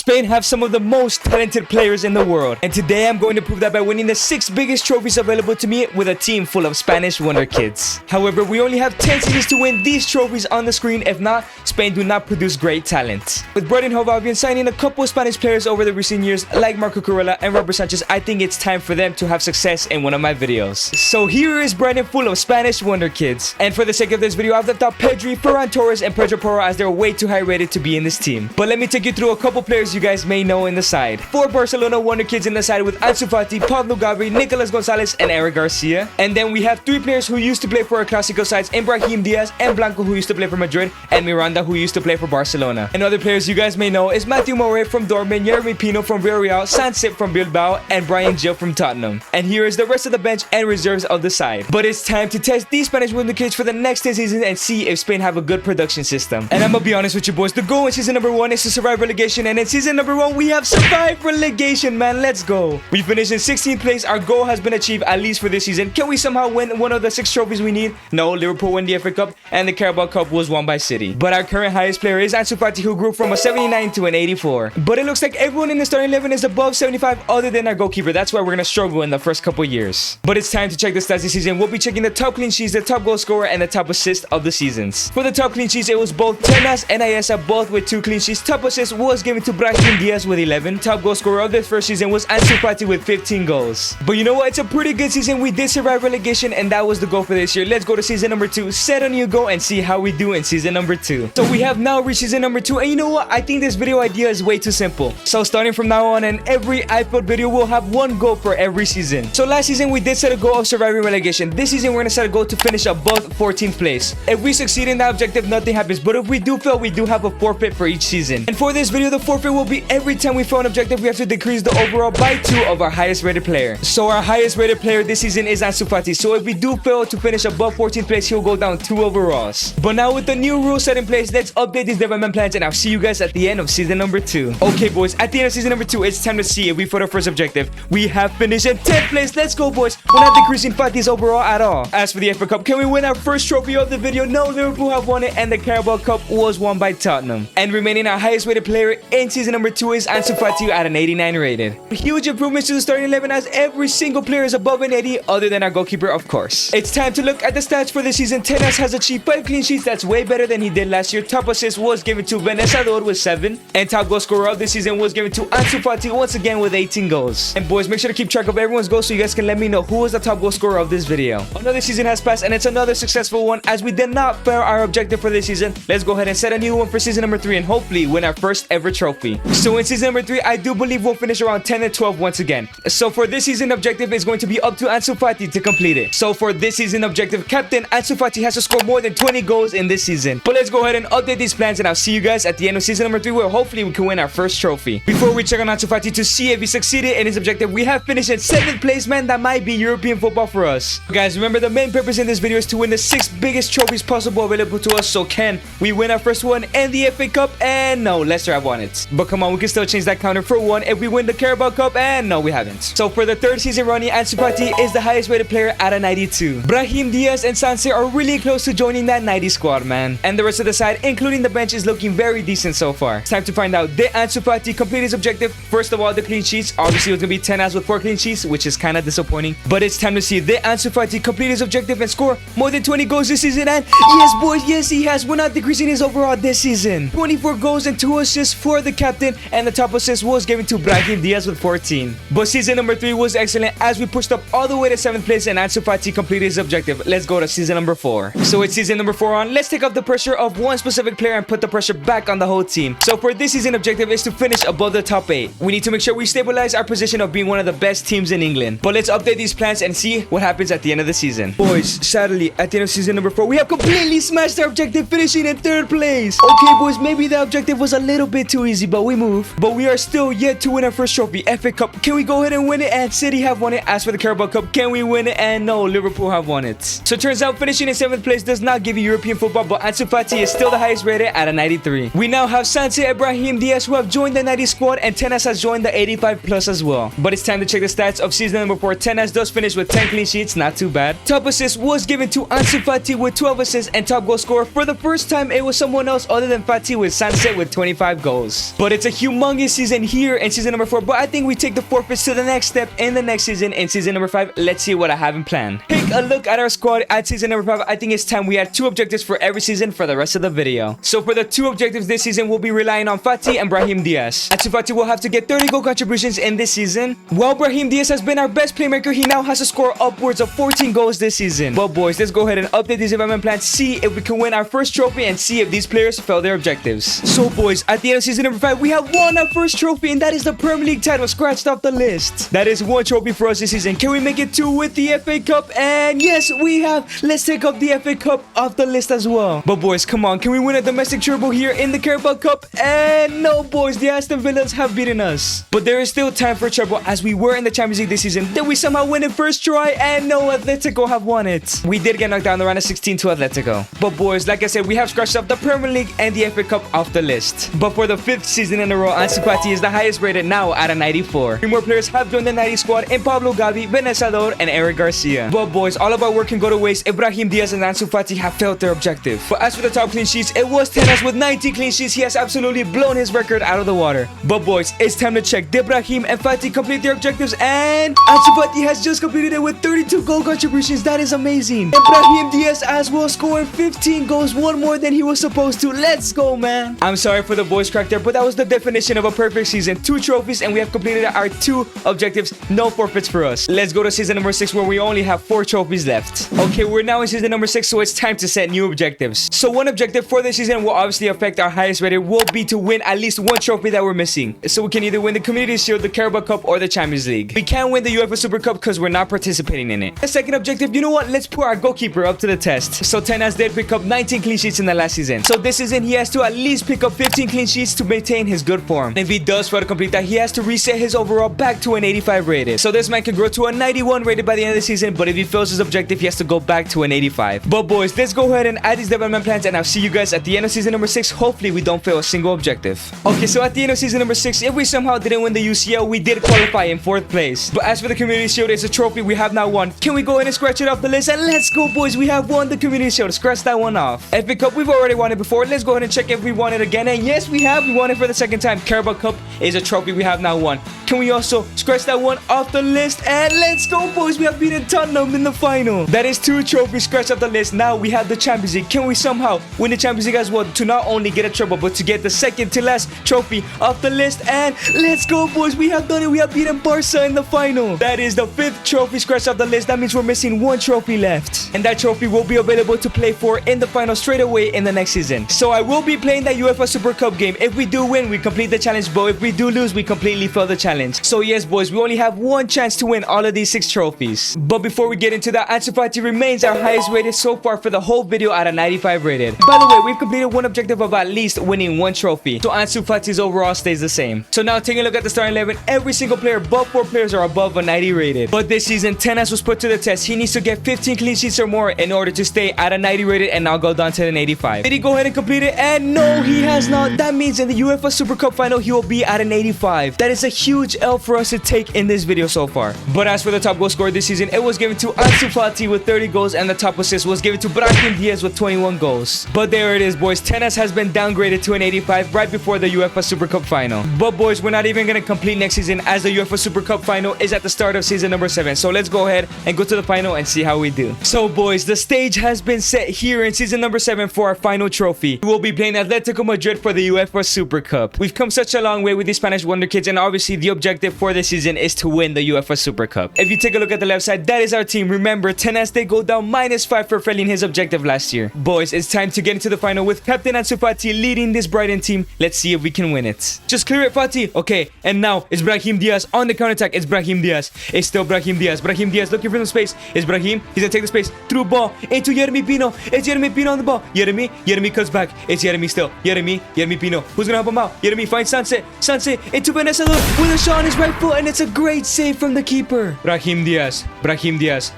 Spain have some of the most talented players in the world, and today I'm going to prove that by winning the 6 biggest trophies available to me with a team full of Spanish Wonderkids. However, we only have 10 seasons to win these trophies on the screen. If not, Spain do not produce great talent. With Brighton Hove Albion signing a couple of Spanish players over the recent years like Marco Corella and Robert Sanchez, I think it's time for them to have success in one of my videos. So here is Brighton full of Spanish Wonderkids, and for the sake of this video, I've left out Pedri, Ferran Torres, and Pedro Porro as they're way too high rated to be in this team. But let me take you through a couple players you guys may know in the side. 4 Barcelona Wonderkids in the side with Ansu Fati, Pablo Gabri, Nicolas Gonzalez, and Eric Garcia. And then we have 3 players who used to play for our Clásico sides, Brahim Diaz and Blanco, who used to play for Madrid, and Miranda, who used to play for Barcelona. And other players you guys may know is Matthew Moret from Dortmund, Jeremy Pino from Villarreal, Sansip from Bilbao, and Brian Gil from Tottenham. And here is the rest of the bench and reserves of the side. But it's time to test these Spanish Wonderkids for the next 10 seasons and see if Spain have a good production system. And I'm gonna be honest with you boys, the goal in season number 1 is to survive relegation, and in season number 1 we have survived relegation, man. Let's go. We finished in 16th place. Our goal has been achieved at least for this season. Can we somehow win one of the 6 trophies we need? No, Liverpool won the FA Cup and the Carabao Cup was won by City. But our current highest player is Ansu Fati, who grew from a 79 to an 84. But it looks like everyone in the starting 11 is above 75 other than our goalkeeper. That's why we're gonna struggle in the first couple years. But it's time to check the stats this season. We'll be checking the top clean sheets, the top goal scorer, and the top assist of the seasons. For the top clean sheets, it was both Tenas and Ayesa, both with 2 clean sheets. Top assist was given to Brahim Diaz with 11. Top goal scorer of the first season was Ansu Fati with 15 goals. But you know what? It's a pretty good season. We did survive relegation, and that was the goal for this year. Let's go to season number 2, set a new goal, and see how we do in season number 2. So we have now reached season number 2, and you know what? I think this video idea is way too simple. So starting from now on, and every iPod video will have 1 goal for every season. So last season we did set a goal of surviving relegation. This season we're gonna set a goal to finish above 14th place. If we succeed in that objective, nothing happens. But if we do fail, we do have a forfeit for each season. And for this video, the forfeit will be every time we fail an objective, we have to decrease the overall by 2 of our highest rated player. So our highest rated player this season is Ansu Fati. So if we do fail to finish above 14th place, he'll go down 2 overalls. But now with the new rules set in place, let's update these development plans, and I'll see you guys at the end of season number 2. Okay boys, at the end of season number 2, it's time to see if we for the first objective. We have finished in 10th place. Let's go boys. We're not decreasing Fati's overall at all. As for the FA Cup, can we win our first trophy of the video? No, Liverpool have won it, and the Carabao Cup was won by Tottenham. And remaining our highest rated player in season number 2 is Ansu Fati at an 89 rated. Huge improvements to the starting 11 as every single player is above an 80 other than our goalkeeper, of course. It's time to look at the stats for this season. Tenas has achieved 5 clean sheets. That's way better than he did last year. Top assist was given to Venesador with 7, and top goal scorer of this season was given to Ansu Fati once again with 18 goals. And boys, make sure to keep track of everyone's goals so you guys can let me know who was the top goal scorer of this video. Another season has passed, and it's another successful one as we did not fail our objective for this season. Let's go ahead and set a new one for season number 3 and hopefully win our first ever trophy. So in season number 3, I do believe we'll finish around 10 and 12 once again. So for this season objective is going to be up to Ansu Fati to complete it. So for this season objective, Captain Ansu Fati has to score more than 20 goals in this season. But let's go ahead and update these plans, and I'll see you guys at the end of season number 3 where hopefully we can win our first trophy. Before we check on Ansu Fati to see if he succeeded in his objective, we have finished in 7th place, man. That might be European football for us. Guys, remember the main purpose in this video is to win the 6 biggest trophies possible available to us. So can we win our first one in the FA Cup? And no, Leicester have won it. But come on, we can still change that counter for 1 if we win the Carabao Cup, and no, we haven't. So for the 3rd season running, Ansu Fati is the highest rated player at a 92. Brahim Diaz and Sanse are really close to joining that 90 squad, man. And the rest of the side, including the bench, is looking very decent so far. It's time to find out, did Ansu Fati complete his objective? First of all, the clean sheets. Obviously, it was going to be 10 as with 4 clean sheets, which is kind of disappointing. But it's time to see, did Ansu Fati complete his objective and score more than 20 goals this season? And yes, boys, yes, he has. We're not decreasing his overall this season. 24 goals and 2 assists for the captain, and the top assist was given to Brahim Diaz with 14. But season number 3 was excellent as we pushed up all the way to 7th place, and Ansu Fati completed his objective. Let's go to season number 4. So it's season number 4 on. Let's take off the pressure of one specific player and put the pressure back on the whole team. So for this season objective is to finish above the top 8. We need to make sure we stabilize our position of being one of the best teams in England. But let's update these plans and see what happens at the end of the season. Boys, sadly, at the end of season number 4, we have completely smashed our objective, finishing in 3rd place. Okay, boys, maybe the objective was a little bit too easy, but we move. But we are still yet to win our first trophy, FA Cup. Can we go ahead and win it? And City have won it. As for the Carabao Cup, can we win it? And no, Liverpool have won it. So it turns out finishing in 7th place does not give you European football, but Ansu Fati is still the highest rated at a 93. We now have Sanse and Brahim Diaz who have joined the 90 squad, and Tenas has joined the 85 plus as well. But it's time to check the stats of season number 4. Tenas does finished with 10 clean sheets, not too bad. Top assist was given to Ansu Fati with 12 assists, and top goal scorer for the first time it was someone else other than Fati with Sanse with 25 goals. But it's a humongous season here in season number 4, but I think we take the forfeits to the next step in the next season in season number 5. Let's see what I have in plan. Take a look at our squad at season number 5. I think it's time we had 2 objectives for every season for the rest of the video. So for the 2 objectives this season, we'll be relying on Fati and Brahim Diaz. Ansu Fati will have to get 30 goal contributions in this season. While Brahim Diaz has been our best playmaker, he now has to score upwards of 14 goals this season. But boys, let's go ahead and update these development plans, see if we can win our first trophy and see if these players fail their objectives. So boys, at the end of season number 5, we have won our first trophy, and that is the Premier League title scratched off the list. That is 1 trophy for us this season. Can we make it 2 with the FA Cup? And yes, we have. Let's take up the FA Cup off the list as well. But boys, come on, can we win a domestic treble here in the Carabao Cup? And no boys, the Aston Villas have beaten us. But there is still time for treble, as we were in the Champions League this season. Did we somehow win it first try? And no, Atletico have won it. We did get knocked down the round of 16 to Atletico. But boys, like I said, we have scratched up the Premier League and the FA Cup off the list. But for the 5th season in a row, Ansu Fati is the highest rated now at a 94. 3 more players have joined the 90 squad in Pablo Gavi, Benezador, and Eric Garcia. But boys, all of our work can go to waste if Brahim Diaz and Ansu Fati have failed their objective. But as for the top clean sheets, it was Tenas with 19 clean sheets. He has absolutely blown his record out of the water. But boys, it's time to check. Did Brahim and Fati complete their objectives? And Ansu Fati has just completed it with 32 goal contributions. That is amazing. And Brahim Diaz as well, scoring 15 goals, 1 more than he was supposed to. Let's go, man. I'm sorry for the voice crack there, but that was the definition of a perfect season. 2 trophies, and we have completed our 2 objectives. No forfeits for us. Let's go to season number 6, where we only have 4 trophies left. Okay, we're now in season number 6, so it's time to set new objectives. So one objective for this season will obviously affect our highest rated, will be to win at least 1 trophy that we're missing. So we can either win the Community Shield, the Carabao Cup, or the Champions League. We can't win the Uefa Supercup because we're not participating in it. The second objective, you know what? Let's put our goalkeeper up to the test. So Tenas did pick up 19 clean sheets in the last season. So this season, he has to at least pick up 15 clean sheets to maintain his good form. And if he does fail to complete that, he has to reset his overall back to an 85 rated. So this man can grow to a 91 rated by the end of the season, but if he fails his objective, he has to go back to an 85. But boys, let's go ahead and add these development plans, and I'll see you guys at the end of season number 6. Hopefully we don't fail a single objective. Okay, so at the end of season number 6, if we somehow didn't win the UCL, we did qualify in 4th place. But as for the Community Shield, it's a trophy we have now won. Can we go ahead and scratch it off the list? And let's go, boys, we have won the Community Shield. Scratch that one off. FA Cup, we've already won it before. Let's go ahead and check if we won it again. And yes, we have. We won it for the 2nd time. Carabao Cup is a trophy we have now won. Can we also scratch that one off the list? And let's go, boys, we have beaten Tottenham in the final. That is 2 trophies scratched off the list. Now we have the Champions League. Can we somehow win the Champions League as well, to not only get a treble, but to get the 2nd to last trophy off the list? And let's go, boys, we have done it. We have beaten Barca in the final. That is the 5th trophy scratched off the list. That means we're missing 1 trophy left, and that trophy will be available to play for in the final straight away in the next season. So I will be playing that UEFA Supercup game. If we do win, we complete the challenge, but if we do lose, we completely fail the challenge. So yes, boys, we only have 1 chance to win all of these 6 trophies. But before we get into that, Ansu Fati remains our highest rated so far for the whole video at a 95 rated. By the way, we've completed 1 objective of at least winning 1 trophy, so Ansu Fati's overall stays the same. So now taking a look at the starting 11, every single player but 4 players are above a 90 rated. But this season, Tenas was put to the test. He needs to get 15 clean sheets or more in order to stay at a 90 rated and now go down to an 85. Did he go ahead and complete it? And no, he has not. That means in the UEFA Supercup final, he will be at an 85. That is a huge L for us to take in this video so far. But as for the top goal scorer this season, it was given to Ansu Fati with 30 goals, and the top assist was given to Brahim Diaz with 21 goals. But there it is, boys. Tenas has been downgraded to an 85 right before the UEFA Supercup final. But boys, we're not even going to complete next season, as the UEFA Supercup final is at the start of season number 7. So let's go ahead and go to the final and see how we do. So boys, the stage has been set here in season number 7 for our final trophy. We will be playing Atletico Madrid for the UEFA Supercup. We've come such a long way with the Spanish Wonderkids, and obviously the objective for this season is to win the UEFA Supercup. If you take a look at the left side, that is our team. Remember, Tenas did go down -5 for failing his objective last year. Boys, it's time to get into the final with Captain Ansu Fati leading this Brighton team. Let's see if we can win it. Just clear it, Fati. Okay, and now it's Brahim Diaz on the counter-attack. It's Brahim Diaz. It's still Brahim Diaz. Brahim Diaz looking for the space. It's Brahim. He's gonna take the space. Through ball into Yeremy Pino. It's Yeremy Pino on the ball. Yeremy comes back. It's Yeremy still. Yeremy Pino. Who's gonna help him out? Yeremy finds Sanse. Sanse into Benezador with a shot on his right foot, and it's a great save from the keeper. Brahim Diaz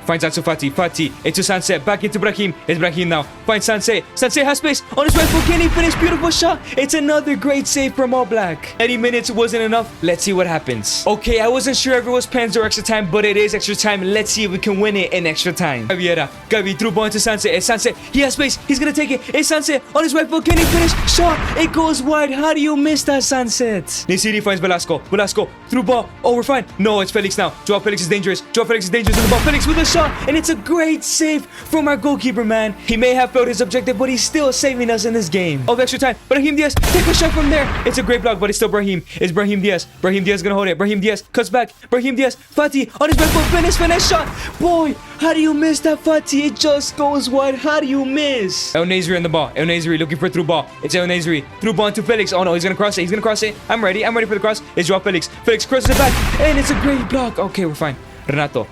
finds Ansu Fati. Fati into Sanse. Back into Brahim. It's Brahim now. Finds Sanse. Sanse has space on his right foot. Can he finish? Beautiful shot. It's another great save from All Black. 90 minutes wasn't enough. Let's see what happens. Okay, I wasn't sure if it was pens or extra time, but it is extra time. Let's see if we can win it in extra time. Gavi threw ball into Sanse. It's Sanse. He has space. He's gonna take it. It's Sanse on his right foot. Can he finish? Shot. It goes wide. How do you miss that, Sunset? Nisiri finds Velasco. Velasco through ball. Oh, we're fine. No, it's Felix now. Joao Felix is dangerous. Joao Felix is dangerous on the ball. Felix with a shot, and it's a great save from our goalkeeper, man. He may have failed his objective, but he's still saving us in this game. Of extra time. Brahim Diaz, take a shot from there. It's a great block, but it's still Brahim. It's Brahim Diaz. Brahim Diaz gonna hold it. Brahim Diaz cuts back. Brahim Diaz. Fati on his right foot. Finish shot. Boy, how do you miss that, Fati? It just goes wide. How do you miss? El Nazri on the ball. El Nazri looking for through ball. It's El Nazri. Through ball to Felix. Oh no, he's gonna cross it. He's gonna cross it. I'm ready for the cross. It's Joao Felix. Felix crosses it back, and it's a great block. Okay, we're fine. Renato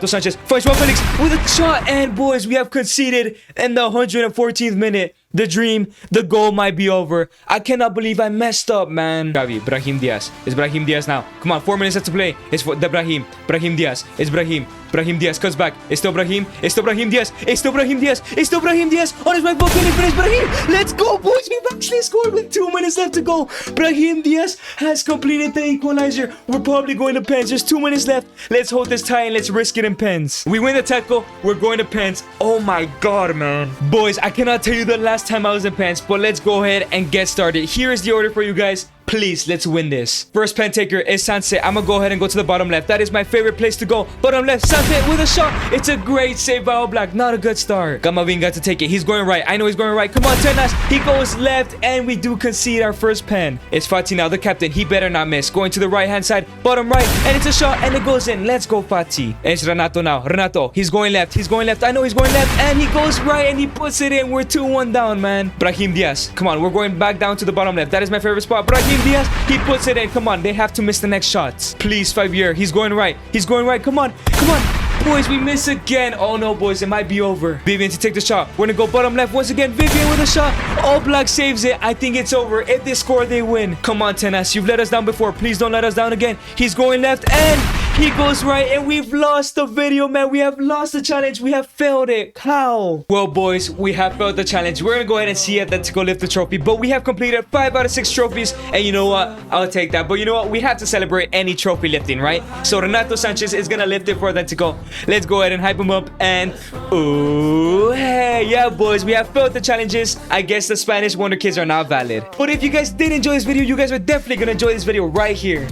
Sanchez finds Joao Felix with a shot, and boys, we have conceded in the 114th minute. The dream, the goal might be over. I cannot believe I messed up, man. Gavi, Brahim Diaz. It's Brahim Diaz now. Come on, 4 minutes left to play. It's for the Brahim. Brahim Diaz. It's Brahim. Brahim Diaz cuts back. It's still Brahim. It's still Brahim Diaz. It's still Brahim Diaz. It's still Brahim Diaz. On his right foot, can he finish? Brahim. Let's go, boys. We've actually scored with 2 minutes left to go. Brahim Diaz has completed the equalizer. We're probably going to pens. There's 2 minutes left. Let's hold this tie and let's risk it in pens. We win the tackle. We're going to pens. Oh my God, man. Boys, I cannot tell you the last time I was in pens, but let's go ahead and get started. Here is the order for you guys. Please, let's win this. First pen taker is Sanse. I'm gonna go ahead and go to the bottom left. That is my favorite place to go. Bottom left, Sanse with a shot. It's a great save by All Black. Not a good start. Gamavinga to take it. He's going right. I know he's going right. Come on, Tenas. He goes left, and we do concede our first pen. It's Fati now, the captain. He better not miss. Going to the right-hand side, bottom right, and it's a shot, and it goes in. Let's go, Fati. It's Renato now. Renato, he's going left. He's going left. I know he's going left, and he goes right, and he puts it in. We're 2-1 down, man. Brahim Diaz. Come on, we're going back down to the bottom left. That is my favorite spot. Brahim Diaz, he puts it in. Come on, they have to miss the next shots. Please, 5-year. He's going right. He's going right. Come on. Come on. Boys, we miss again. Oh no, boys, it might be over. Vivian to take the shot. We're gonna go bottom left once again. Vivian with a shot. All Black saves it. I think it's over. If they score, they win. Come on, Tenas. You've let us down before. Please don't let us down again. He's going left and he goes right, and we've lost the video, man. We have lost the challenge. We have failed it. How? Well, boys, we have failed the challenge. We're gonna go ahead and see Atletico lift the trophy, but we have completed 5 out of 6 trophies, and you know what? I'll take that. But you know what? We have to celebrate any trophy lifting, right? So Renato Sanchez is gonna lift it for Atletico. Let's go ahead and hype him up, and ooh, hey, yeah, boys, we have failed the challenges. I guess the Spanish Wonder Kids are not valid. But if you guys did enjoy this video, you guys are definitely gonna enjoy this video right here.